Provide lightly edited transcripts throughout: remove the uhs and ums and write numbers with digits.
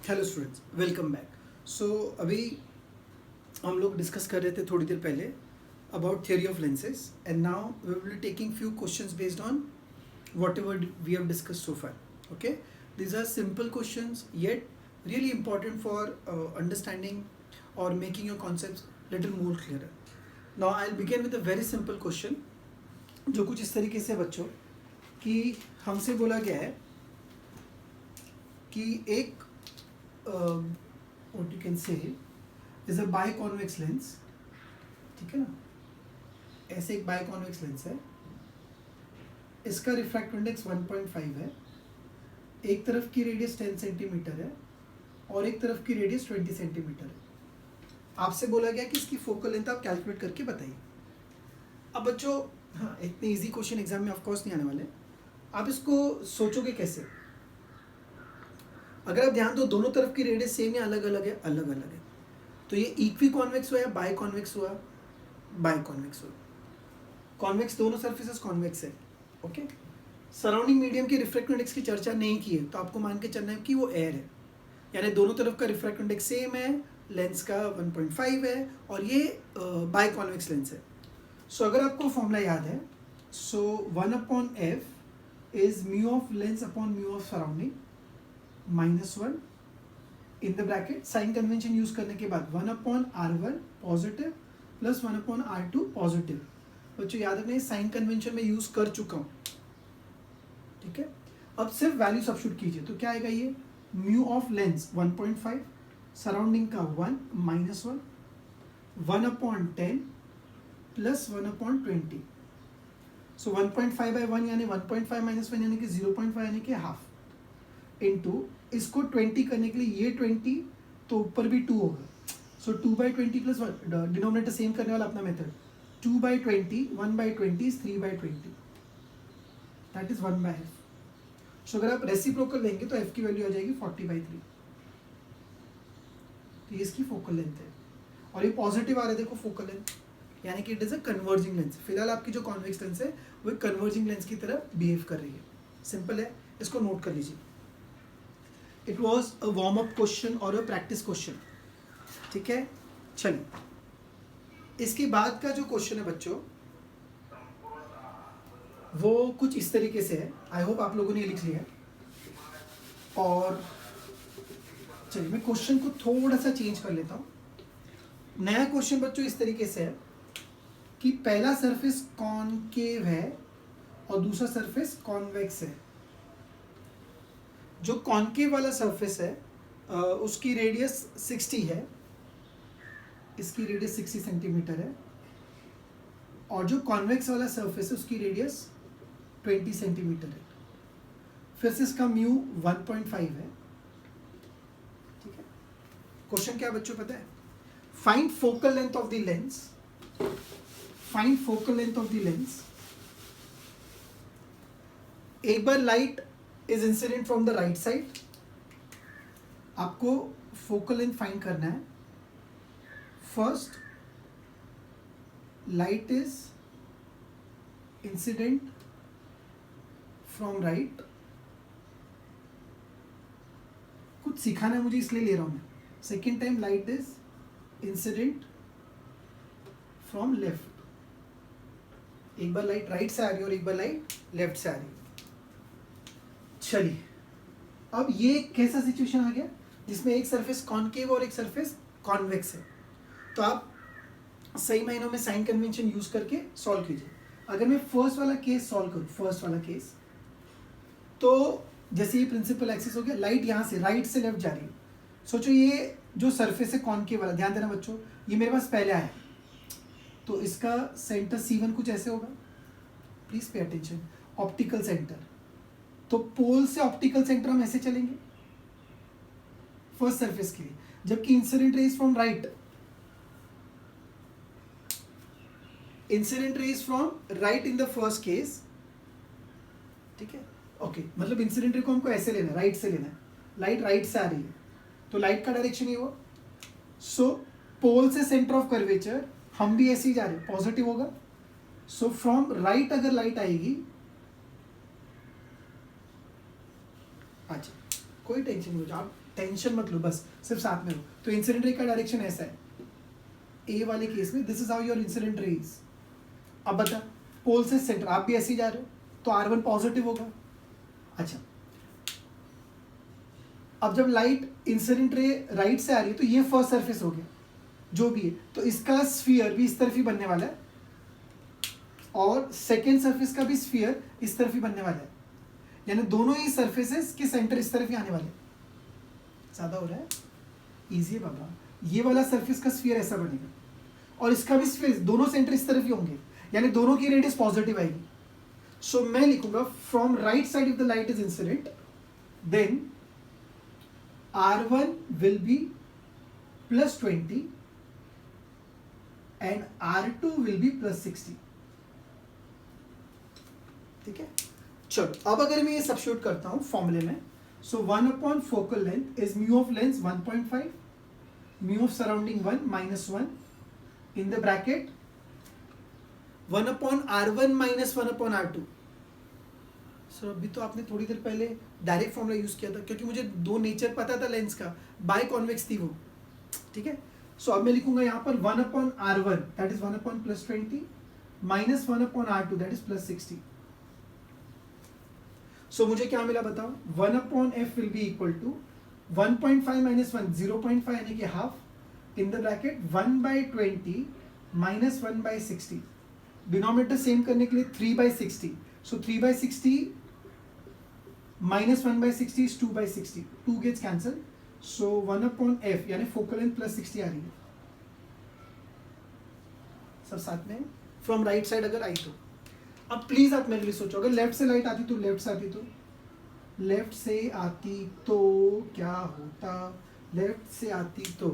Hello students, welcome back. So अभी हम लोग डिस्कस कर रहे थे थोड़ी देर पहले about theory of lenses and now we will be taking few questions based on whatever we have discuss so far. Okay, these are simple questions yet really important for understanding or making your concepts little more clearer. Now I'll begin with a very simple question जो कुछ इस तरीके से बच्चों कि हमसे बोला गया है कि एक what you can say is a biconvex lens. ठीक है ना, ऐसे एक biconvex lens है, इसका रिफ्रैक्टिव इंडेक्स 1.5 है, एक तरफ की रेडियस 10 सेंटीमीटर है और एक तरफ की रेडियस 20 सेंटीमीटर है. आपसे बोला गया कि इसकी फोकल लेंथ आप कैलकुलेट करके बताइए. अब बच्चों, हाँ, इतने इजी क्वेश्चन एग्जाम में ऑफकोर्स नहीं आने वाले. आप इसको सोचोगे कैसे? अगर आप ध्यान दो, दोनों तरफ की रेडियस सेम या अलग अलग है? अलग अलग है. तो ये इक्वी कॉन्वेक्स हुआ या बाय कॉन्वेक्स हुआ? बाय कॉन्वेक्स हुआ. कॉन्वेक्स दोनों सर्फेसेस कॉन्वेक्स है. ओके, सराउंडिंग मीडियम के रिफ्रैक्टिव इंडेक्स की चर्चा नहीं की है, तो आपको मान के चलना है कि वो एयर है, यानी दोनों तरफ का रिफ्रैक्टिव इंडेक्स सेम है, लेंस का 1.5 है और ये बाय कॉन्वेक्स लेंस है. सो अगर आपको फॉर्मूला याद है, so 1/f is mu of lens upon mu of surrounding -1 in the bracket. Sign convention use करने के बाद 1/r1 positive plus 1/r2 positive. बच्चों याद रखना, साइन कन्वेंशन में यूज कर चुका हूं. ठीक है, अब सिर्फ वैल्यू सब्स्टिट्यूट कीजिए तो क्या आएगा? ये म्यू ऑफ लेंस 1.5, सराउंडिंग का 1 -1, 1/10 प्लस 1/20. सो 1.5/1 यानी 1.5 - 1 यानी कि 0.5 यानी कि हाफ, इनटू इसको 20 करने के लिए ये 20 तो ऊपर भी 2 होगा. सो 2/20 प्लस डिनोमिनेटर सेम करने वाला अपना method. 2/20 1/20 is 3/20, that is 1/f. सो अगर आप रेसिप्रोकल लेंगे तो f की वैल्यू आ जाएगी 40/3. तो ये इसकी फोकल लेंथ है और ये पॉजिटिव आ रहा है, देखो फोकल लेंथ, यानी कि it is a converging lens. फिलहाल आपकी जो कॉन्वेक्स लेंस है वो कन्वर्जिंग लेंस की तरह बिहेव कर रही है. सिंपल है, इसको नोट कर लीजिए. It was a warm up question और अ प्रैक्टिस क्वेश्चन. ठीक है, चलिए इसके बाद का जो क्वेश्चन है बच्चों वो कुछ इस तरीके से है. आई होप आप लोगों ने लिख लिया. और चलिए मैं क्वेश्चन को थोड़ा सा चेंज कर लेता हूँ. नया क्वेश्चन बच्चों इस तरीके से है कि पहला सरफेस कॉनकेव है और दूसरा सरफेस कॉन्वेक्स है. जो कॉनकेव वाला सरफेस है उसकी रेडियस 60 है, इसकी रेडियस 60 सेंटीमीटर है, और जो कॉन्वेक्स वाला सरफेस है उसकी रेडियस 20 सेंटीमीटर है. फिर से इसका म्यू 1.5 है. ठीक है, क्वेश्चन क्या बच्चों पता है? Find focal length of the lens. Find focal length of the lens. एक बार light is incident from the right side. आपको फोकल लेंथ फाइंड करना है. First, light is incident from right. कुछ सिखाना है मुझे इसलिए ले रहा हूं मैं. Second time light is incident from left. एक बार लाइट राइट से आ रही है और एक बार लाइट लेफ्ट से आ रही है. चलिए, अब ये कैसा सिचुएशन आ गया जिसमें एक सरफेस कॉनकेव और एक सरफेस कॉन्वेक्स है. तो आप सही मायनों में साइन कन्वेंशन यूज करके सॉल्व कीजिए. अगर मैं फर्स्ट वाला केस सॉल्व करूं, फर्स्ट वाला केस, तो जैसे ये प्रिंसिपल एक्सिस हो गया, लाइट यहाँ से राइट से लेफ्ट जा रही है. सोचो ये जो सरफेस है कॉनकेव वाला, ध्यान देना बच्चों, ये मेरे पास पहले आया, तो इसका सेंटर C1 कुछ ऐसे होगा. Please pay attention. Optical centre, तो पोल से ऑप्टिकल सेंटर हम ऐसे चलेंगे फर्स्ट सरफेस के लिए, जबकि incident raise from right, incident raise from right in the first case. ठीक है, ओके, मतलब इंसिडेंट रे को हमको ऐसे लेना है, राइट से लेना है. लाइट राइट से आ रही है तो लाइट का डायरेक्शन ये हुआ. सो पोल से सेंटर ऑफ कर्वेचर हम भी ऐसे ही जा रहे हैं, पॉजिटिव होगा. सो फ्रॉम राइट अगर लाइट आएगी, अच्छा कोई टेंशन नहीं हो, आप टेंशन मत लो, बस सिर्फ साथ में हो। तो इंसिडेंट रे का डायरेक्शन ऐसा है, ए वाले केस में this is how your incident ray is. अब बता, पोल से सेंटर आप भी ऐसे ही जा रहे हो, तो R1 पॉजिटिव होगा। अच्छा, अब जब लाइट इंसिडेंट रे राइट से आ रही है तो ये फर्स्ट सरफेस हो गया जो भी है, तो इसका स्फीयर भी इस तरफ ही बनने वाला है और सेकेंड सरफेस का भी स्फीयर इस तरफ ही बनने वाला है, यानी दोनों ही सरफेसेस के सेंटर इस तरफ ही आने वाले। ज्यादा हो रहा है, इजी है बाबा। ये वाला सरफेस का स्फीयर ऐसा बनेगा और इसका भी स्फीयर, दोनों सेंटर इस तरफ ही होंगे, यानी दोनों की रेडियस पॉजिटिव आएगी। सो मैं लिखूंगा from right side if the light is incident then R1 will be plus 20 and R2 will be plus 60। ठीक है, चलो अब अगर मैं ये सब्स्टिट्यूट करता हूं फॉर्मूले में, सो 1 upon focal length is mu of lens 1.5 mu of surrounding 1 minus 1 in the bracket 1 upon R1 minus 1 upon R2। Sir अभी तो आपने थोड़ी देर पहले डायरेक्ट फॉर्मूला यूज किया था, क्योंकि मुझे दो नेचर पता था लेंस का, बाय कॉन्वेक्स थी वो। ठीक है, सो अब मैं लिखूंगा यहाँ पर 1 upon R1 that is 1 upon plus 20 minus 1 upon R2 that is plus 60। So मुझे क्या मिला बताओ, 1 upon F will be equal to 1.5 minus 1 0.5 यानी कि half in the bracket 1/20 minus 1/60। Denominator same करने के लिए 3/60, so 3/60 minus 1/60 is 2/60, 2 gets cancelled, so 1 upon F यानी फोकल लेंथ प्लस 60 आ रही है। सब साथ में फ्रॉम राइट साइड अगर आई तो। अब प्लीज आप मेरे लिए सोचो, अगर लेफ्ट से लाइट आती तो लेफ्ट से आती तो लेफ्ट से आती तो क्या होता, लेफ्ट से आती तो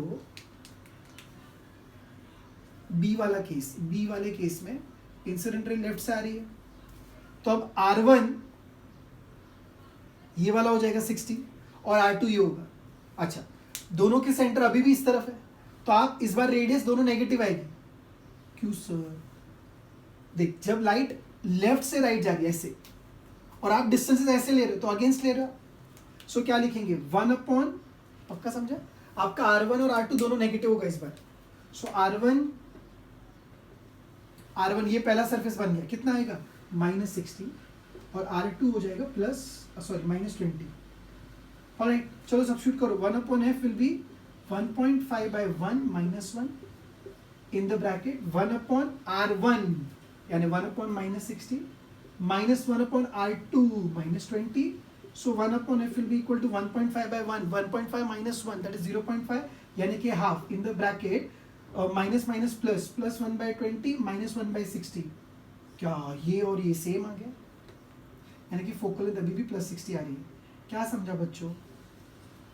बी वाला केस, बी वाले केस में इंसिडेंट रे लेफ्ट से आ रही है, तो अब R1 ये वाला हो जाएगा 60 और R2 ये होगा। अच्छा, दोनों के सेंटर अभी भी इस तरफ है, तो आप इस बार रेडियस दोनों नेगेटिव आएगी। क्यों सर? देख, जब लाइट लेफ्ट से राइट जा रही है ऐसे और आप डिस्टेंसेस ऐसे ले रहे हो तो अगेंस्ट ले रहे हो, सो क्या लिखेंगे 1 अपॉन, पक्का समझा, आपका R1 और R2 दोनों नेगेटिव होगा इस बार। सो R1 ये पहला सरफेस बन गया, कितना आएगा -60 और R2 हो जाएगा प्लस -20। ऑलराइट, चलो सब्स्टिट्यूट करो, 1 upon F will be 1.5/1 minus 1 in the bracket 1 upon R1 यानी 1 upon -60 minus 1 upon R2 -20, so 1 upon F will be equal to 1.5/1, 1.5 minus 1 that is 0.5 यानी कि half in the bracket minus minus plus 1/20 minus 1/60। क्या ये और ये same आ गया, यानी कि फोकल लेंथ अभी भी प्लस 60 आ रही है। क्या समझा बच्चों?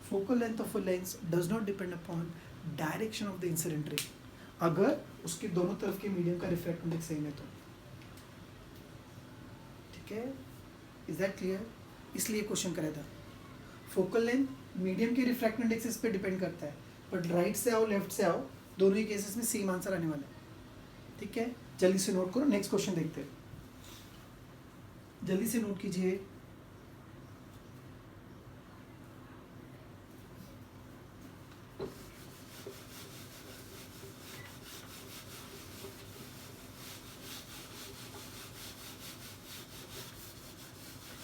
Focal length of a lens does not depend upon direction of the incident ray, अगर उसके दोनों तरफ के मीडियम का रिफ्रैक्टिव इंडेक्स सेम है तो। ठीक है, इज दैट क्लियर? इसलिए क्वेश्चन करा था, फोकल लेंथ मीडियम के रिफ्रैक्टिव इंडेक्स पे डिपेंड करता है, बट राइट से आओ लेफ्ट से आओ, दोनों ही केसेस में सेम आंसर आने वाला है। ठीक है, जल्दी से नोट करो, नेक्स्ट क्वेश्चन देखते हैं, जल्दी से नोट कीजिए।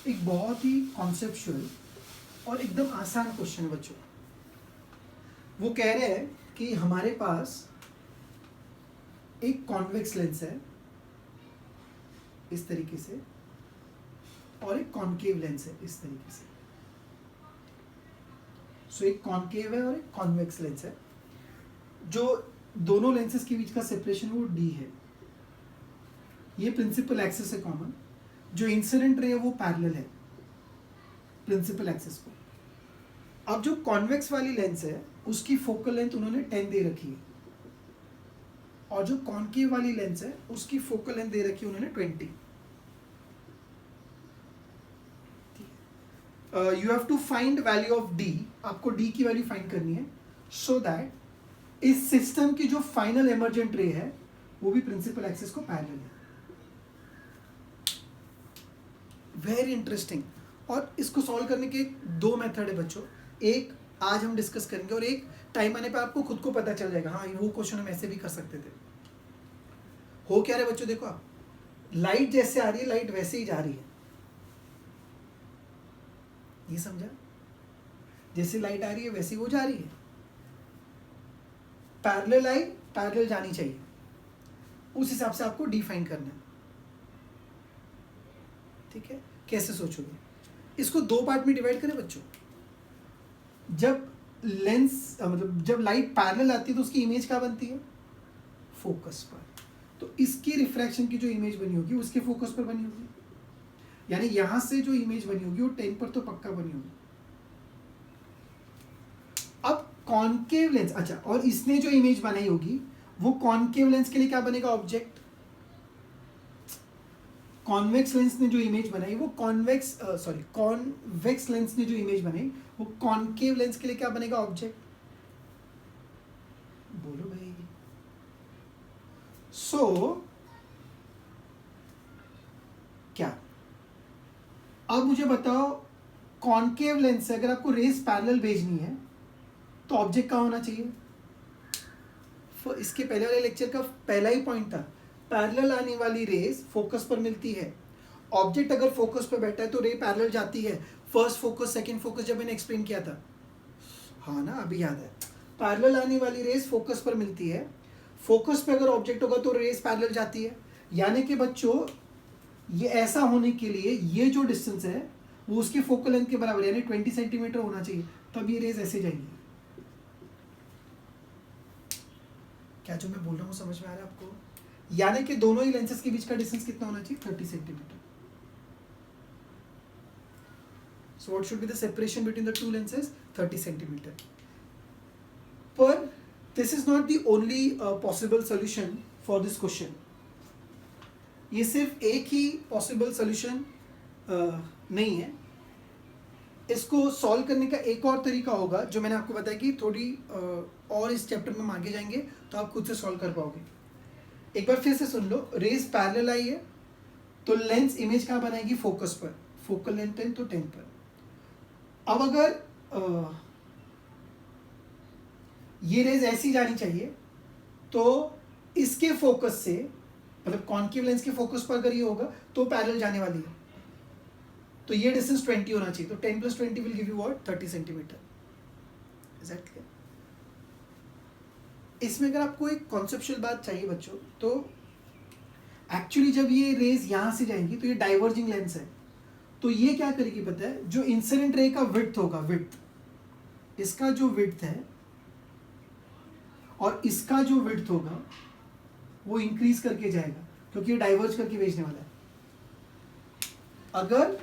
एक बहुत ही कॉन्सेप्चुअल और एकदम आसान क्वेश्चन है बच्चों। वो कह रहे हैं कि हमारे पास एक कॉन्वेक्स लेंस है इस तरीके से और एक कॉन्केव लेंस है इस तरीके से। सो एक कॉन्केव है और एक कॉन्वेक्स लेंस है, जो दोनों लेंसेज के बीच का सेपरेशन वो d है। ये प्रिंसिपल एक्सिस है कॉमन, जो इंसिडेंट रे है वो पैरेलल है प्रिंसिपल एक्सिस को। अब जो कॉन्वेक्स वाली लेंस है उसकी फोकल लेंथ उन्होंने 10 दे रखी है, और जो कॉन्केव वाली लेंस है उसकी फोकल लेंथ दे रखी है उन्होंने 20। You have to find value of d, आपको d की वैल्यू फाइंड करनी है, सो दैट इस सिस्टम की जो फाइनल एमर्जेंट रे है वो भी प्रिंसिपल एक्सिस को पैरेलल है। Very interesting. और इसको सॉल्व करने के दो मेथड है बच्चों, एक आज हम डिस्कस करेंगे और एक टाइम आने पे आपको खुद को पता चल जाएगा, हाँ वो क्वेश्चन हम ऐसे भी कर सकते थे। हो क्या रहा है बच्चों, देखो आप, लाइट जैसे आ रही है लाइट वैसे ही जा रही है, ये समझा? जैसे लाइट आ रही है वैसे ही वो जा रही है। पैरेलल आई पैरेलल जानी चाहिए, उस हिसाब से आपको डिफाइन करना है, ठीक है? कैसे सोचोगे? इसको दो पार्ट में डिवाइड करें बच्चों। जब लेंस मतलब जब लाइट पैरेलल आती है तो उसकी इमेज क्या बनती है? फोकस पर। तो इसकी रिफ्रैक्शन की जो इमेज बनी होगी उसके फोकस पर बनी होगी, यानी यहां से जो इमेज बनी होगी वो 10 पर तो पक्का बनी होगी। अब कॉनकेव लेंस, अच्छा, और इसने जो इमेज बनाई होगी वो कॉनकेव लेंस के लिए क्या बनेगा? ऑब्जेक्ट। कॉन्वेक्स लेंस ने जो इमेज बनाई वो कॉन्वेक्स लेंस ने जो इमेज बनाई वो कॉनकेव लेंस के लिए क्या बनेगा? ऑब्जेक्ट। बोलो भाई। क्या अब मुझे बताओ, कॉनकेव लेंस से अगर आपको रेस पैरेलल भेजनी है तो ऑब्जेक्ट का होना चाहिए? इसके पहले वाले लेक्चर का पहला ही पॉइंट था, पैरेलल आने वाली रेस फोकस पर मिलती है। ऑब्जेक्ट अगर फोकस पर बैठा है तो रे पैरेलल जाती है। फर्स्ट फोकस सेकंड फोकस जब मैंने एक्सप्लेन किया था, हाँ ना, अभी याद है। पैरेलल आने वाली रेस फोकस पर मिलती है, फोकस पे अगर ऑब्जेक्ट होगा तो रेस पैरेलल जाती है। यानी कि बच्चों ये ऐसा होने के लिए ये जो डिस्टेंस है वो उसके फोकल लेंथ के बराबर यानी 20 सेंटीमीटर होना चाहिए, तब ये रेस ऐसे जाएंगी। क्या जो मैं बोल रहा हूँ समझ में आ रहा है आपको? यानी कि दोनों ही लेंसेज के बीच का डिस्टेंस कितना होना चाहिए? 30 centimetre. So what should be the separation between the two lenses? 30 centimeter. But this is not the only possible solution for this question. ये सिर्फ एक ही पॉसिबल सोल्यूशन नहीं है। इसको सॉल्व करने का एक और तरीका होगा जो मैंने आपको बताया कि थोड़ी और इस चैप्टर में हम आगे जाएंगे तो आप खुद से सॉल्व कर पाओगे। एक बार फिर से सुन लो, रेस पैरेलल आई है तो लेंस इमेज कहाँ बनाएगी? फोकस पर। फोकल लेंथ 10 तो 10 पर। अब अगर ये रेज ऐसी जानी चाहिए तो इसके फोकस से मतलब कॉन्केव लेंस के फोकस पर अगर ये होगा तो पैरेलल जाने वाली है, तो ये डिस्टेंस 20 होना चाहिए। तो 10 + 20 will give you what? 30 centimetre. Is that clear? इसमें अगर आपको एक कॉन्सेप्चुअल बात चाहिए बच्चों, तो एक्चुअली जब ये रेज यहां से जाएंगी तो ये डाइवर्जिंग लेंस है, तो ये क्या करेगी पता है? जो इंसिडेंट रे का विड्थ होगा, विड्थ, इसका जो विड्थ है और इसका जो विड्थ होगा वो इंक्रीज करके जाएगा क्योंकि ये डाइवर्ज करके भेजने वाला है। अगर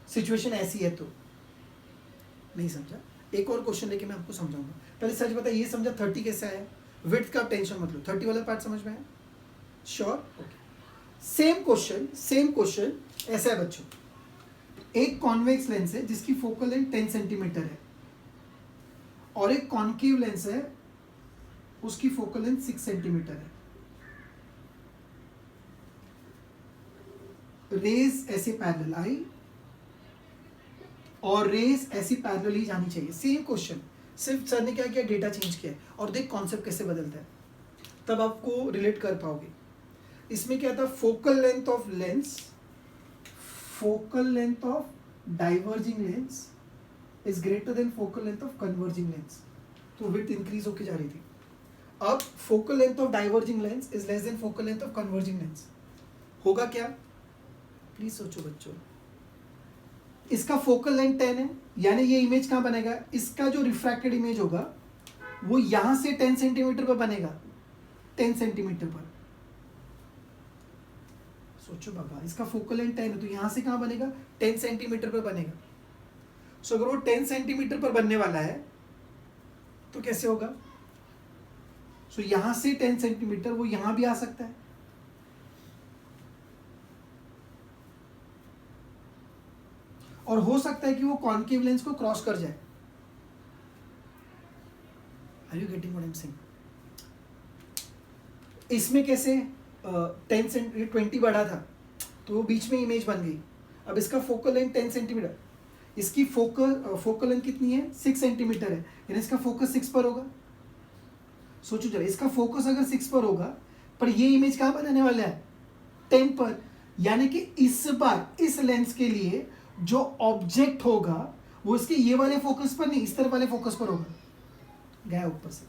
सिचुएशन ऐसी है तो नहीं समझा? एक और क्वेश्चन लेके मैं आपको समझाऊंगा। पहले सच बता, ये समझा 30 कैसे आया? विड्थ का टेंशन मत लो, 30 वाला पार्ट समझ में आया? श्योर? ओके। सेम क्वेश्चन ऐसा है बच्चों, एक कॉन्वेक्स लेंस है जिसकी फोकल लेंथ 10 सेंटीमीटर है और एक कॉन्केव लेंस है उसकी फोकल लेंथ 6 सेंटीमीटर है। रेज ऐसे पैरेलल आई और रेज ऐसी पैरेलल ही जानी चाहिए। सेम क्वेश्चन, सिर्फ सर ने क्या किया? डेटा चेंज किया और देख कॉन्सेप्ट कैसे बदलता है, तब आपको रिलेट कर पाओगे। इसमें क्या था? Focal length of lens, focal length of diverging lens is greater than focal length of converging lens, तो विड्थ इंक्रीज होके जा रही थी। अब focal length of diverging lens is less than focal length of converging lens, होगा क्या? Please सोचो बच्चों। इसका फोकल लेंथ 10 है, यानी ये इमेज कहां बनेगा? इसका जो रिफ्रैक्टेड इमेज होगा वो यहां से 10 सेंटीमीटर पर बनेगा, 10 सेंटीमीटर पर। सोचो बाबा, इसका फोकल लेंथ 10 है तो यहां से कहां बनेगा? 10 सेंटीमीटर पर बनेगा। सो अगर वो 10 सेंटीमीटर पर बनने वाला है तो कैसे होगा? सो यहां से 10 सेंटीमीटर वो यहां भी आ सकता है, और हो सकता है कि वो कॉन्केव लेंस को क्रॉस कर जाए। Are you getting what I am saying? इसमें कैसे 10 सेंटीमीटर 20 बढ़ा था तो वो बीच में इमेज बन गई। अब इसका फोकल लेंथ 10 सेंटीमीटर, इसकी फोकल लेंथ कितनी है 6 सेंटीमीटर है, यानी इसका फोकस 6 पर होगा। सोचो जरा, इसका फोकस अगर 6 पर होगा, पर ये इमेज कहाँ बनाने वाला है 10 पर, यानी कि इस बार इस लेंस के लिए जो ऑब्जेक्ट होगा वो इसके ये वाले फोकस पर नहीं, इस तरफ वाले फोकस पर होगा। गया ऊपर से,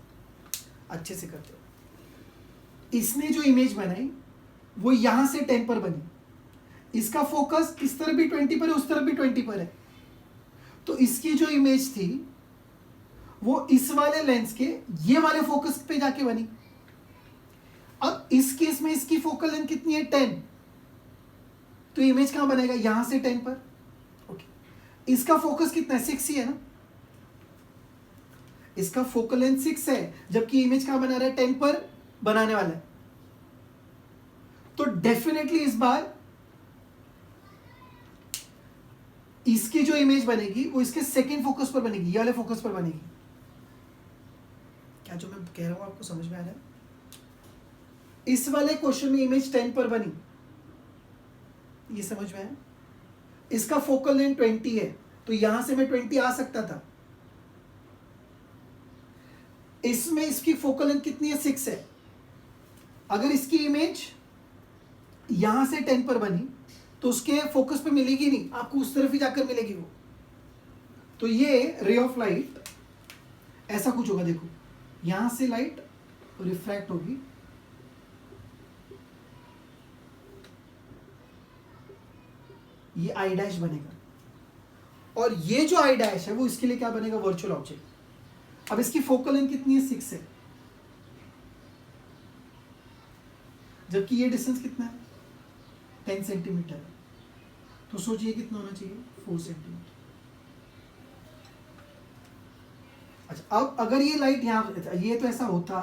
अच्छे से करते हो। इसने जो इमेज बनाई वो यहां से 10 पर बनी, इसका फोकस इस तरफ भी 20 पर है, उस तरफ भी 20 पर है, तो इसकी जो इमेज थी वो इस वाले लेंस के ये वाले फोकस पे जाके बनी। अब इस केस में इसकी फोकल लेंथ कितनी है 10, तो इमेज कहां बनेगा यहां से 10 पर। ओके, इसका फोकस कितना है 6 ही है ना, इसका फोकल लेंथ 6 है, जबकि इमेज कहां बना रहा है 10 पर बनाने वाला है। तो डेफिनेटली इस बार इसकी जो इमेज बनेगी वो इसके सेकंड फोकस पर बनेगी, ये वाले फोकस पर बनेगी। क्या जो मैं कह रहा हूं आपको समझ में आ रहा है? इस वाले क्वेश्चन में इमेज 10 पर बनी, ये समझ में आया? इसका फोकल लेंथ 20 है, तो यहां से मैं 20 आ सकता था। इसमें इसकी फोकल लेंथ कितनी है 6 है, अगर इसकी इमेज यहां से 10 पर बनी तो उसके फोकस पे मिलेगी नहीं, आपको उस तरफ ही जाकर मिलेगी वो। तो ये रे ऑफ लाइट ऐसा कुछ होगा, देखो यहां से लाइट रिफ्रैक्ट होगी, ये आई डैश बनेगा, और ये जो आई डैश है वो इसके लिए क्या बनेगा वर्चुअल ऑब्जेक्ट। अब इसकी फोकल लेंथ कितनी है 6 है, जबकि ये डिस्टेंस कितना है 10 सेंटीमीटर है, तो सोचिए कितना होना चाहिए 4 सेंटीमीटर। अच्छा, अब अगर ये लाइट यहां, ये तो ऐसा होता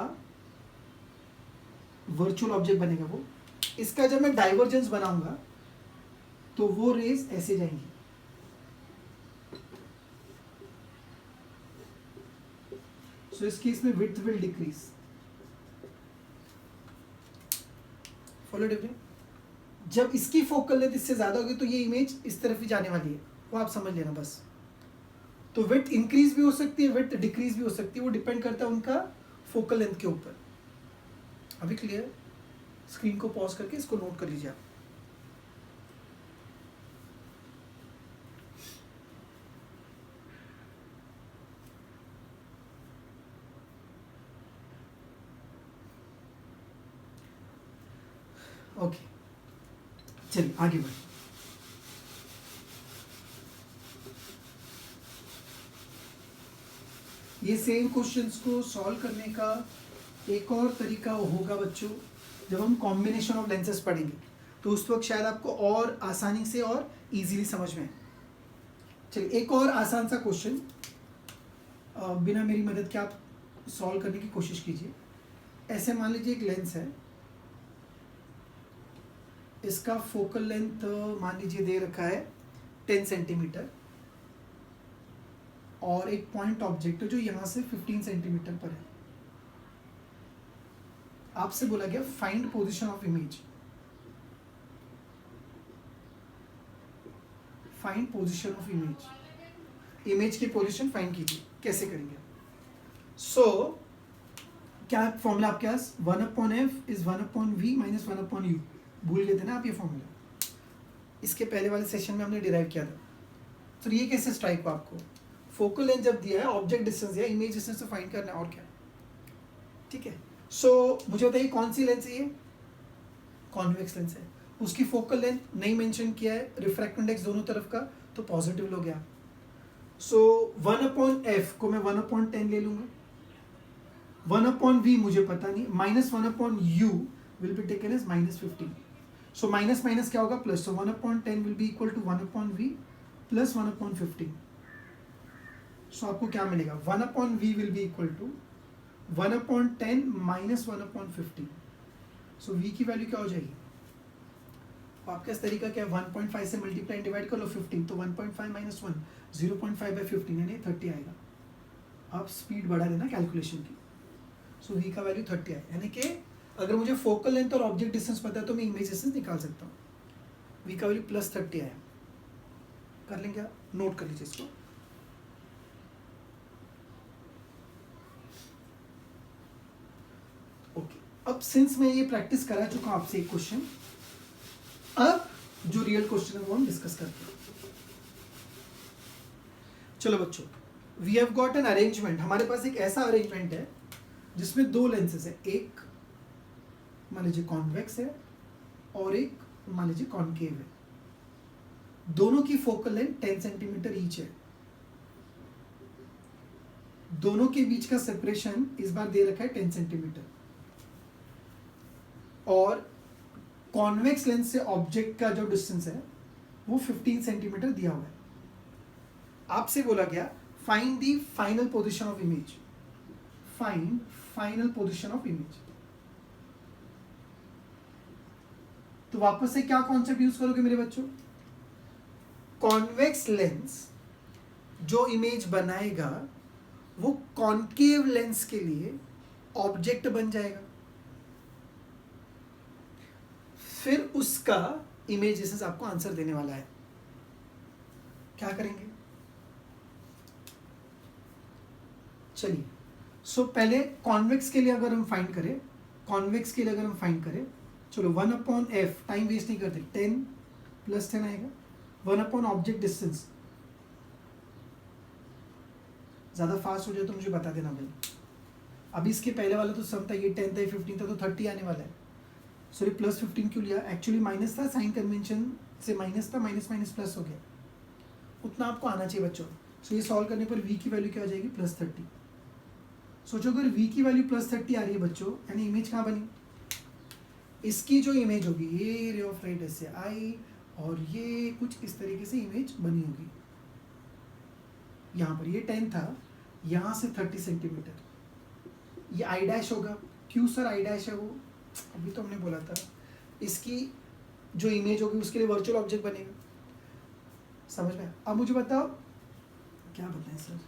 वर्चुअल ऑब्जेक्ट बनेगा वो, इसका जब मैं डाइवर्जेंस बनाऊंगा तो वो रेज ऐसे जाएंगी, सो इस केस में width will decrease. Follow different, जब इसकी फोकल लेंथ इससे ज्यादा होगी तो ये इमेज इस तरफ ही जाने वाली है, वो आप समझ लेना बस। तो विड्थ इंक्रीज भी हो सकती है, विड्थ डिक्रीज भी हो सकती है, वो डिपेंड करता है उनका फोकल लेंथ के ऊपर। अभी क्लियर? स्क्रीन को पॉज करके इसको नोट कर लीजिए आप। ओके, चलिए आगे बढ़े। ये सेम क्वेश्चंस को सॉल्व करने का एक और तरीका होगा बच्चों, जब हम कॉम्बिनेशन ऑफ लेंसेज पढ़ेंगे तो उस वक्त शायद आपको और आसानी से और इजीली समझ में आए। चलिए एक और आसान सा क्वेश्चन बिना मेरी मदद के आप सॉल्व करने की कोशिश कीजिए। ऐसे मान लीजिए एक लेंस है, इसका फोकल लेंथ मान लीजिए दे रखा है 10 सेंटीमीटर, और एक पॉइंट ऑब्जेक्ट है जो यहां से 15 सेंटीमीटर पर है। आपसे बोला गया find position of image, find position of image, image की पोजीशन फाइंड कीजिए। कैसे करेंगे? सो क्या फॉर्मूला आपके पास 1/f is 1/v minus 1/u, भूल गए थे ना आप ये फॉर्मूला, इसके पहले वाले सेशन में हमने डिराइव किया था। तो ये कैसे स्ट्राइक हुआ आपको? फोकल लेंथ जब दिया है, ऑब्जेक्ट डिस्टेंस दिया है, इमेज डिस्टेंस से फाइंड करना है, और क्या। ठीक है, सो मुझे बताइए कौन सी लेंस है ये? कॉन्वेक्स लेंस है, उसकी फोकल लेंथ नहीं मेंशन किया है, रिफ्रैक्टिव इंडेक्स दोनों तरफ का, तो पॉजिटिव हो गया। सो 1/f को मैं 1/10 ले लूंगा, 1/v मुझे पता नहीं, minus 1/u will be taken as -15। So minus minus क्या होगा plus, so 1/10 will be equal to 1/v plus 1/15। So आपको क्या मिलेगा? 1/v will be equal to 1/10 minus 1/15। So v की वैल्यू क्या हो जाएगी? आपका इस तरीका क्या है, 1.5 से मल्टीप्लाई डिवाइड कर लो 15, तो 1.5 माइनस 1 0.5/15 यानी 30 आएगा। आप स्पीड बढ़ा देना कैलकुलेशन की। सो v का वैल्यू 30 आए, यानी कि अगर मुझे फोकल लेंथ और ऑब्जेक्ट डिस्टेंस पता है तो मैं इमेज डिस्टेंस निकाल सकता हूँ। v का वैल्यू +30 आया। कर लेंगे आप, नोट कर लीजिए इसको। ओके, अब सिंस मैं ये प्रैक्टिस करा चुका हूं आपसे एक क्वेश्चन, अब जो रियल क्वेश्चन है वो हम डिस्कस करते हैं। चलो बच्चों, we have got an arrangement, हमारे पास एक ऐसा अरेंजमेंट है जिसमें दो लेंसेज है, एक मान लीजिए कॉन्वेक्स है और एक मान लीजिए कॉन्केव है। दोनों की फोकल लेंथ 10 सेंटीमीटर ईच है। दोनों के बीच का सेपरेशन इस बार दे रखा है 10 सेंटीमीटर, और कॉन्वेक्स लेंस से ऑब्जेक्ट का जो डिस्टेंस है वो 15 सेंटीमीटर दिया हुआ है। आपसे बोला गया find the final position of image, find final position of image. तो वापस से क्या कॉन्सेप्ट यूज करोगे मेरे बच्चों? कॉन्वेक्स लेंस जो इमेज बनाएगा वो कॉन्केव लेंस के लिए ऑब्जेक्ट बन जाएगा, फिर उसका इमेज डिस्टेंस आपको आंसर देने वाला है। क्या करेंगे? चलिए, सो पहले कॉन्वेक्स के लिए अगर हम फाइंड करें, कॉन्वेक्स के लिए अगर हम फाइंड करें, चलो 1/f, टाइम वेस्ट नहीं करते, 10 + 10 आएगा, 1/ ऑब्जेक्ट डिस्टेंस। ज़्यादा फास्ट हो जाए तो मुझे बता देना भाई। अभी इसके पहले वाला तो सम था, ये 10 था, 15 था, तो 30 आने वाला है। सॉरी, +15 क्यों लिया? एक्चुअली माइनस था, साइन कन्वेंशन से माइनस था, माइनस माइनस प्लस हो गया। उतना आपको आना चाहिए बच्चों। सो ये सॉल्व करने पर v की वैल्यू क्या आ जाएगी? +30। सोचो अगर v की वैल्यू +30 आ रही है बच्चों, यानी इमेज कहाँ बनी? इसकी जो इमेज होगी, ये रे ऑफ लाइट ऐसे आई और ये कुछ इस तरीके से इमेज बनी होगी। यहाँ पर ये 10 था, यहाँ से 30 सेंटीमीटर, ये आई डैश होगा। क्यों सर आई डैश है? वो अभी तो हमने बोला था, इसकी जो इमेज होगी उसके लिए वर्चुअल ऑब्जेक्ट बनेगा। समझ में? अब मुझे बताओ क्या बताएं सर,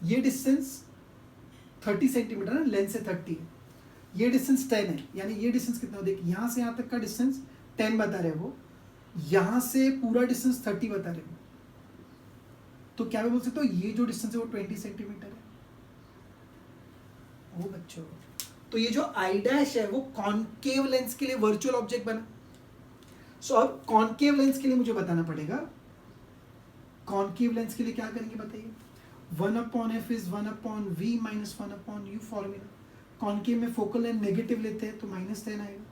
ये डिस्टेंस 30 सेंटीमीटर है, लेंस से 30 है, ये डिस्टेंस 10 है, यानी ये डिस्टेंस कितना? देख, यहाँ से यहाँ तक का डिस्टेंस 10 बता रहे वो, यहाँ से पूरा डिस्टेंस 30 बता रहे वो। तो क्या मैं बोल सकता हूँ ये जो डिस्टेंस है वो 20 सेंटीमीटर है। ओ बच्चों, तो ये जो आई डैश है वो कॉन्केव लेंस के लिए वर्चुअल ऑब्जेक्ट बना। सो अब कॉन्केव लेंस के लिए मुझे बताना पड़ेगा, कॉन्केव लेंस के लिए क्या करेंगे बताइए? 1/f is 1/v - 1/u formula. Concave में फोकल लेंथ नेगेटिव लेते हैं तो -10 आएगा,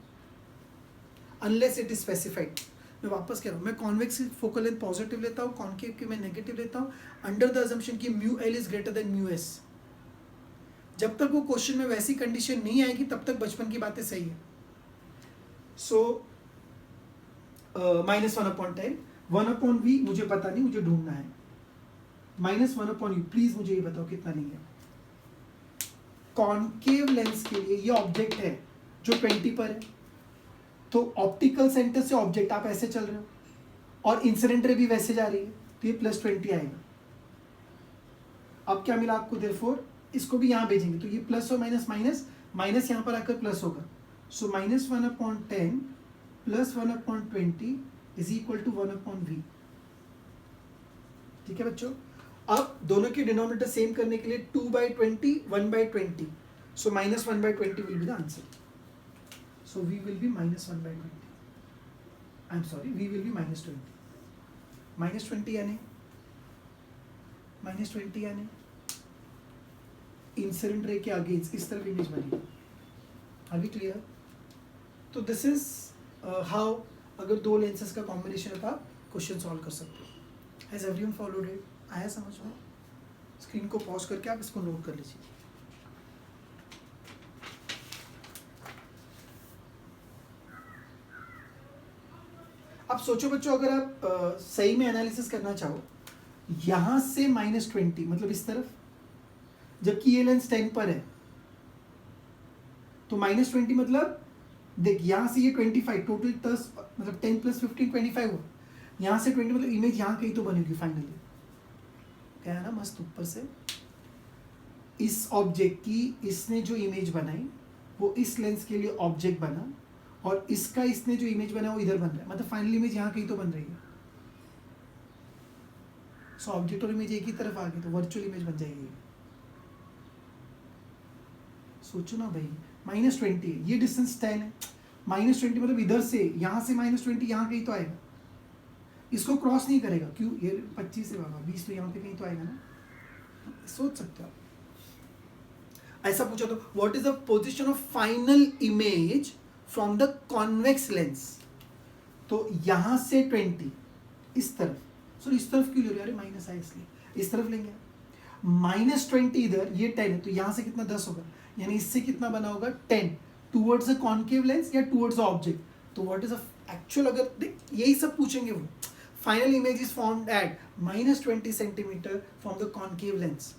अनलेस इट इज स्पेसिफाइड। मैं वापस कह रहा हूँ, मैं कॉन्वेक्स की फोकल लेंथ पॉजिटिव लेता हूँ, कॉन्केव की मैं नेगेटिव लेता हूँ, अंडर द अजम्पशन कि μl is greater than μs। जब तक वो क्वेश्चन में वैसी कंडीशन नहीं आएगी तब तक बचपन की बातें सही है। सो -1/10, 1/v मुझे पता नहीं, मुझे ढूंढना है, -1/u, प्लीज मुझे ये बताओ कितना नहीं है। कॉन्केव लेंस के लिए ये ऑब्जेक्ट है जो 20 पर है, तो ऑप्टिकल सेंटर से ऑब्जेक्ट आप ऐसे चल रहे हो और इंसिडेंट रे भी वैसे जा रही है, तो ये +20 आएगा। अब क्या मिला आपको? देयरफॉर इसको भी यहाँ भेजेंगे तो ये प्लस और माइनस, माइनस माइनस यहाँ पर आकर प्लस होगा। सो -1/10 + 1/20 इज इक्वल टू 1/v। ठीक है बच्चों, अब दोनों की डिनोमिनेटर सेम करने के लिए 2/20, 1/20, सो -1/20 will be the answer. So v will be -1/20, I am sorry, v will be -20, -20 यानी इंसिडेंट रे के अगेंस्ट इस तरफ इमेज बनी। Are we clear? तो दिस इज हाउ अगर दो लेंसेज का कॉम्बिनेशन है तो आप क्वेश्चन सॉल्व कर सकते हो। Has everyone followed it? आया समझ में? स्क्रीन को पॉज करके आप इसको नोट कर लीजिए। अब सोचो बच्चों, अगर आप सही में एनालिसिस करना चाहो, यहां से -20 मतलब इस तरफ, जबकि ये लेंस 10 पर है, तो -20 मतलब देख यहां से ये 25, टोटल 10 मतलब 10 + 15 25 हुआ, यहां से 20 मतलब इमेज यहां कहीं तो बनेगी फाइनली। क्या है ना मस्त ऊपर से इस ऑब्जेक्ट की इसने जो इमेज बनाई वो इस लेंस के लिए ऑब्जेक्ट बना, और इसका इसने जो इमेज बना वो इधर बन रहा है, मतलब फाइनल इमेज यहाँ कहीं तो बन रही है। सो ऑब्जेक्ट और इमेज एक ही तरफ आ गई तो वर्चुअल इमेज बन जाएगी। सोचो ना भाई, -20 है, ये डिस्टेंस 10 है, -20 मतलब इधर से यहाँ से -20 यहाँ कहीं तो आएगा, इसको क्रॉस नहीं करेगा, क्यों? ये 25 है बाबा, 20 तो यहाँ पे कहीं तो आएगा ना। सोच सकते हो आप। ऐसा पूछा तो what is the position of final image from the convex lens, तो यहाँ से 20 इस तरफ, सो इस तरफ क्यों ले रहे हो? अरे माइनस है इसलिए इस तरफ लेंगे। -20 इधर, ये 10 है, तो यहाँ से कितना 10 होगा, यानी इससे कितना बना होगा 10 टूवर्ड्स अ कॉन्केव लेंस या टूवर्ड्स अ ऑब्जेक्ट। तो व्हाट इज अ एक्चुअल, अगर देख यही सब पूछेंगे वो, final image is formed at -20 centimetre from the concave lens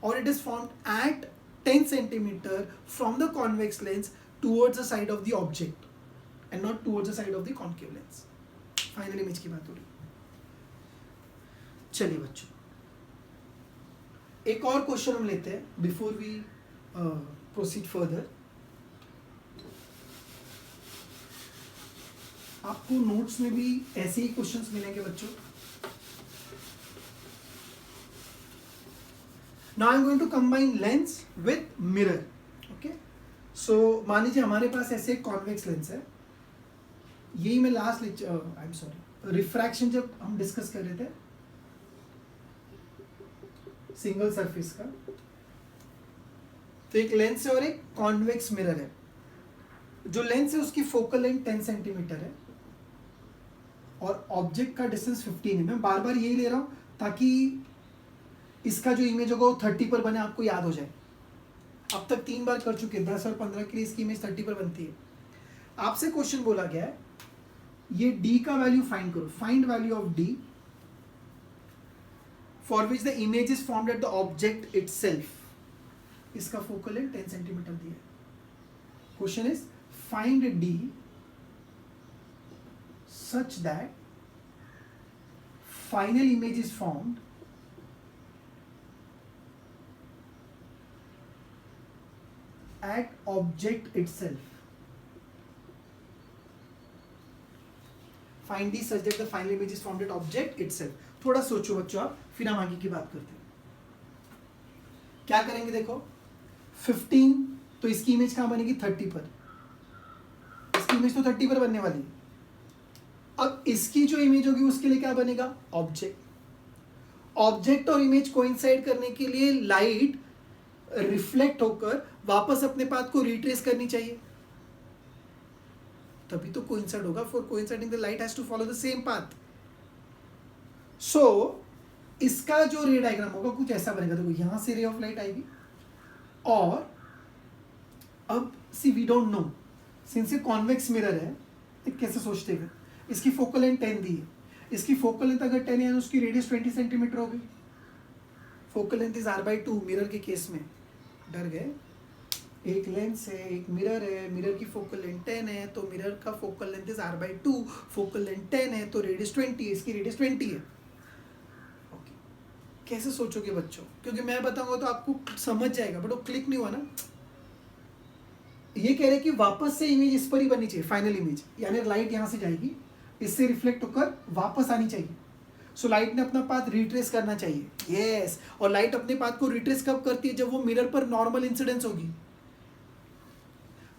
और it is formed at 10 centimetre from the convex lens towards the side of the object and not towards the side of the concave lens. Final image की बात हो रही। चलिए बच्चों, एक और question हम लेते हैं बिफोर वी प्रोसीड फर्दर। आपको नोट्स में भी ऐसे ही क्वेश्चंस मिलेंगे बच्चों। Now I am going to combine lens with mirror. Okay, so मान लीजिए हमारे पास ऐसे एक कॉन्वेक्स लेंस है, यही मैं last lecture, I am sorry, refraction जब हम डिस्कस कर रहे थे सिंगल सरफेस का, तो एक लेंस है और एक कॉन्वेक्स मिरर है। जो लेंस है उसकी फोकल लेंथ 10 सेंटीमीटर है और ऑब्जेक्ट का डिस्टेंस 15 है। मैं बार बार यही ले रहा हूं ताकि इसका जो इमेज होगा वो 30 पर बने, आपको याद हो जाए। अब तक 3 बार कर चुके, 10 और 15 के लिए इसकी इमेज 30 पर बनती है। आपसे क्वेश्चन बोला गया है ये d का वैल्यू फाइंड करो, find value of d for which the image is formed at the object itself. इसका फोकल लेंथ 10 सेंटीमीटर दिया है। Question is find d such that final image is formed at object itself. Find d such that the final image is formed at object itself. थोड़ा सोचो बच्चों आप, फिर हम आगे की बात करते हैं। क्या करेंगे देखो, 15 तो इसकी इमेज कहां बनेगी 30 पर, इसकी इमेज तो 30 पर बनने वाली है। अब इसकी जो इमेज होगी उसके लिए क्या बनेगा ऑब्जेक्ट। ऑब्जेक्ट और इमेज कोइंसाइड करने के लिए लाइट रिफ्लेक्ट होकर वापस अपने पाथ को रिट्रेस करनी चाहिए, तभी तो कोइंसाइड होगा। For coinciding the light has to follow the same path. So इसका जो रे डायग्राम होगा कुछ ऐसा बनेगा। देखो यहां से रे ऑफ लाइट आएगी और अब सी वी डोंट नो, सिंस ये कॉन्वेक्स मिरर है तो कैसे सोचते हैं, इसकी फोकल लेंथ 10 दी है, इसकी फोकल लेंथ अगर 10 है तो उसकी रेडियस 20 सेंटीमीटर होगी। Focal length is r/2 mirror के केस में। डर गए, एक लेंस है एक मिरर है, मिरर की फोकल लेंथ 10 है तो मिरर का focal length is r/2, focal length 10 है तो रेडियस 20 है, इसकी रेडियस 20 है। कैसे सोचोगे बच्चों, क्योंकि मैं बताऊंगा तो आपको समझ जाएगा, बट वो क्लिक नहीं हुआ ना। ये कह रहे कि वापस से इमेज इस पर ही बननी चाहिए, फाइनल इमेज, यानी लाइट यहां से जाएगी, इससे रिफ्लेक्ट होकर वापस आनी चाहिए। सो लाइट ने अपना पाथ रिट्रेस करना चाहिए। यस, और लाइट अपने पाथ को रिट्रेस कब करती है, जब वो मिरर पर नॉर्मल इंसिडेंस होगी।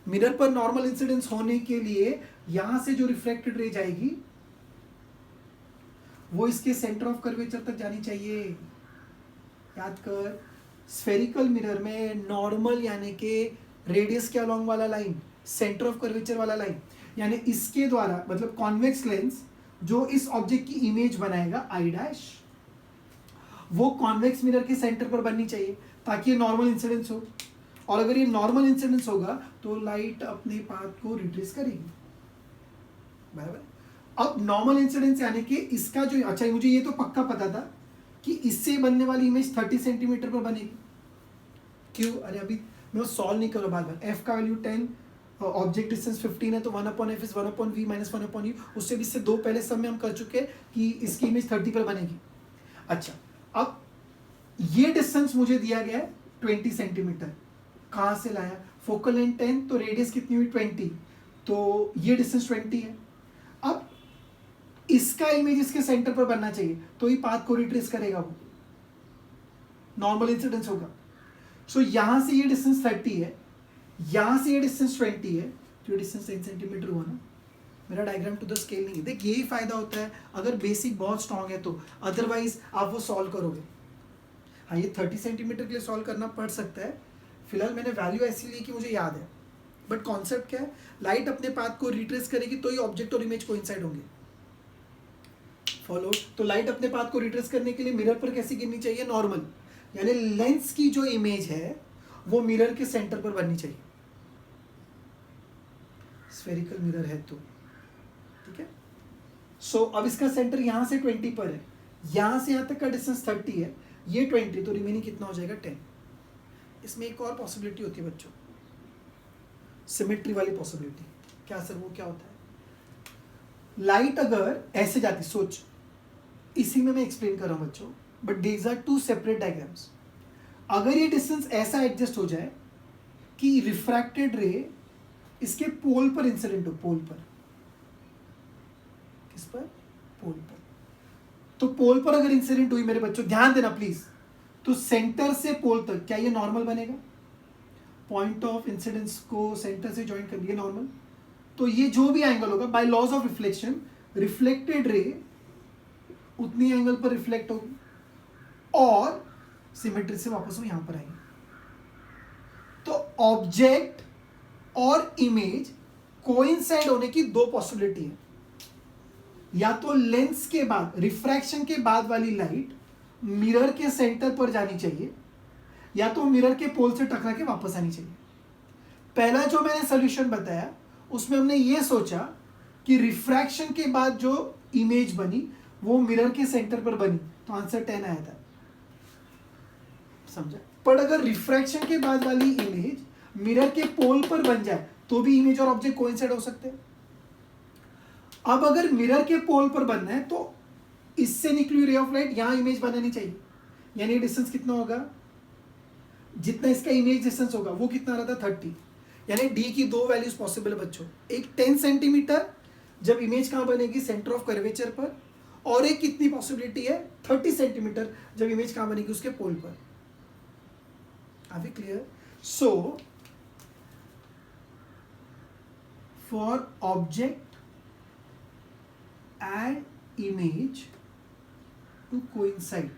मिरर पर नॉर्मल इंसिडेंस होने के लिए यहां से जो रिफ्लेक्टेड रे जाएगी वो इसके सेंटर ऑफ कर्वेचर तक जानी चाहिए। याद कर, स्फेरिकल मिरर में नॉर्मल यानी कि रेडियस के अलोंग वाला लाइन, सेंटर ऑफ कर्वेचर वाला लाइन, यानी इसके द्वारा, मतलब कॉन्वेक्स लेंस जो इस ऑब्जेक्ट की इमेज बनाएगा I', वो कॉन्वेक्स मिरर के सेंटर पर बननी चाहिए ताकि ये नॉर्मल इंसिडेंस हो। और अगर ये नॉर्मल इंसिडेंस होगा तो लाइट अपने पाथ को रिट्रेस करेगी, बराबर। अब नॉर्मल इंसिडेंस यानी कि इसका जो, अच्छा मुझे ये तो पक्का पता था कि इससे बनने वाली इमेज 30 सेंटीमीटर पर बनेगी। क्यों? अरे अभी मैं सॉल्व नहीं करूँ बार बार। एफ का वैल्यू 10, ऑब्जेक्ट डिस्टेंस 15 है तो 1/f is 1/v minus 1/u। उससे भी इससे दो पहले सब में हम कर चुके कि इसकी इमेज 30 पर बनेगी। अच्छा, अब ये डिस्टेंस मुझे दिया गया है 20 सेंटीमीटर। कहाँ से लाया? फोकल लेंथ 10 तो रेडियस कितनी हुई 20, तो ये डिस्टेंस 20 है। अब इसका इमेज इसके सेंटर पर बनना चाहिए, तो ही पाथ को रिट्रेस करेगा, वो नॉर्मल इंसिडेंस होगा। सो यहां से ये डिस्टेंस 30 है, यहां से ये डिस्टेंस 20 है, तो ये डिस्टेंस 10 सेंटीमीटर हुआ ना। मेरा डायग्राम टू द स्केल नहीं है। देख यही फायदा होता है अगर बेसिक बहुत स्ट्रांग है तो, अदरवाइज आप वो सॉल्व करोगे। हाँ, ये 30 सेंटीमीटर के लिए सॉल्व करना पड़ सकता है, फिलहाल मैंने वैल्यू ऐसी ली कि मुझे याद है। बट कॉन्सेप्ट क्या है, लाइट अपने पाथ को रिट्रेस करेगी तो ही ऑब्जेक्ट और इमेज कोइंसाइड होंगे। फॉलो। तो लाइट अपने पाथ को रिट्रेस करने के लिए मिरर पर कैसी गिरनी चाहिए, नॉर्मल, यानी लेंस की जो इमेज है वो मिरर के सेंटर पर बननी चाहिए, स्फेरिकल मिरर है तो, ठीक है। सो अब इसका सेंटर यहां से 20 पर है, यहां से यहां तक का डिस्टेंस 30 है, ये 20, तो रिमेनिंग कितना हो जाएगा 10। इसमें एक और पॉसिबिलिटी होती है बच्चों, सिमेट्री वाली पॉसिबिलिटी। क्या सर, वो क्या होता है, लाइट अगर ऐसे जाती, सोच, इसी में मैं एक्सप्लेन कर रहा हूं बच्चों, but these are two separate diagrams. अगर ये डिस्टेंस ऐसा एडजस्ट हो जाए कि रिफ्रैक्टेड रे इसके पोल पर इंसिडेंट हो, पोल पर, किस पर, पोल पर, तो पोल पर अगर इंसिडेंट हुई मेरे बच्चों, ध्यान देना प्लीज, तो सेंटर से पोल तक क्या ये नॉर्मल बनेगा, पॉइंट ऑफ इंसिडेंस को सेंटर से ज्वाइन कर दिया नॉर्मल, तो ये जो भी एंगल होगा by laws of reflection, reflected ray उतनी एंगल पर रिफ्लेक्ट होगी और सिमेट्री से वापस वो यहां पर आएंगे। तो ऑब्जेक्ट और इमेज कोइंसाइड होने की दो पॉसिबिलिटी है, या तो लेंस के बाद, रिफ्रैक्शन के बाद वाली लाइट मिरर के सेंटर पर जानी चाहिए, या तो मिरर के पोल से टकरा के वापस आनी चाहिए। पहला जो मैंने सॉल्यूशन बताया उसमें हमने ये सोचा कि रिफ्रैक्शन के बाद जो इमेज बनी वो मिरर के सेंटर पर बनी, तो आंसर 10 आया था, समझा। पर अगर रिफ्रैक्शन के बाद वाली इमेज मिरर के पोल पर बन जाए तो भी इमेज और ऑब्जेक्ट कोइंसाइड हो सकते हैं। अब अगर मिरर के पोल पर बनना है तो इससे निकली हुई रे ऑफ लाइट यहां इमेज बनानी चाहिए, यानी डिस्टेंस कितना होगा, जितना इसका इमेज डिस्टेंस होगा वो कितना रहा था 30, यानी डी की दो वैल्यूज पॉसिबल है बच्चों, एक 10 सेंटीमीटर जब इमेज कहां बनेगी, सेंटर ऑफ कर्वेचर पर, और एक कितनी पॉसिबिलिटी है 30 सेंटीमीटर जब इमेज कहां बनेगी, उसके पोल पर। Are we clear? So for object and image to coincide,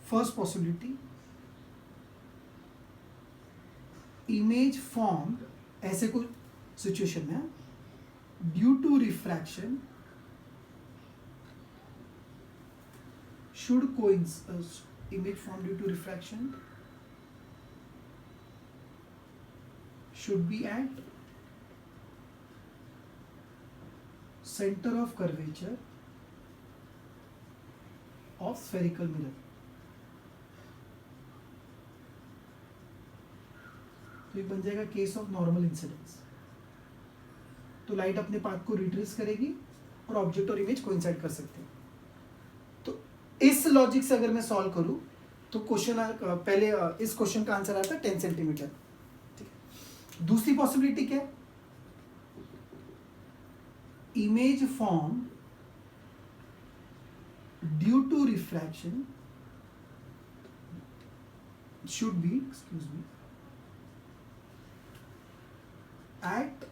first possibility, image formed ऐसे कोई सिचुएशन में due to refraction should coincide, image formed due to refraction should be at center of curvature of spherical mirror। तो ये बन जाएगा case of normal incidence, तो light अपने path को रिट्रेस करेगी और ऑब्जेक्ट और इमेज कोइंसाइड कर सकते हैं। तो इस लॉजिक से अगर मैं सॉल्व करूं तो क्वेश्चन पहले इस क्वेश्चन का आंसर आता है 10 सेंटीमीटर। ठीक है, दूसरी पॉसिबिलिटी क्या है, image formed due to refraction should be, excuse me, at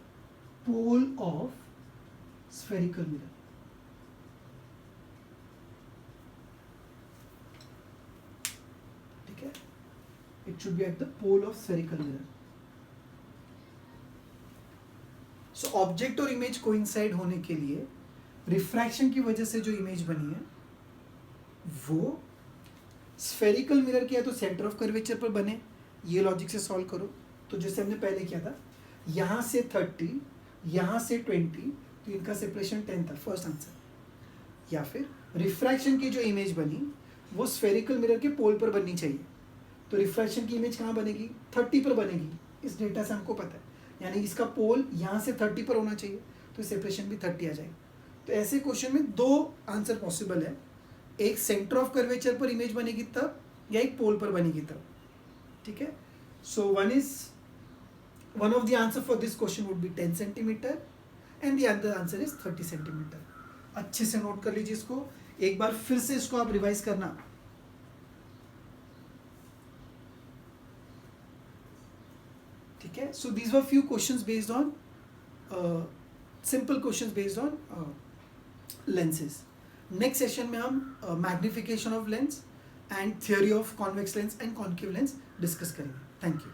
pole of spherical mirror। ठीक है, it should be at the pole of spherical mirror। So object और इमेज कोइंसाइड होने के लिए रिफ्रैक्शन की वजह से जो इमेज बनी है वो स्फेरिकल मिरर किया तो सेंटर ऑफ कर्वेचर पर बने, ये लॉजिक से सॉल्व करो। तो जैसे हमने पहले किया था, यहाँ से 30, यहाँ से 20, तो इनका सेपरेशन 10 था, फर्स्ट आंसर। या फिर रिफ्रैक्शन की जो इमेज बनी वो स्फेरिकल मिरर के पोल पर बननी चाहिए, तो रिफ्रैक्शन की इमेज कहाँ बनेगी, 30 पर बनेगी, इस डेटा से हमको पता है, यानी इसका पोल यहाँ से 30 पर होना चाहिए, तो सेपरेशन भी 30 आ जाएगा। तो ऐसे क्वेश्चन में दो आंसर पॉसिबल है, एक सेंटर ऑफ कर्वेचर पर इमेज बनेगी तब, या एक पोल पर बनेगी तब। ठीक है, so one of the answer for this question would be 10 centimetre and the other answer is 30 centimetre. अच्छे से नोट कर लीजिए इसको, एक बार फिर से इसको आप रिवाइज करना. ठीक है. So these were few questions based on simple questions based on lenses. Next session में हम magnification of lens and theory of convex lens and concave lens discuss करेंगे. Thank you.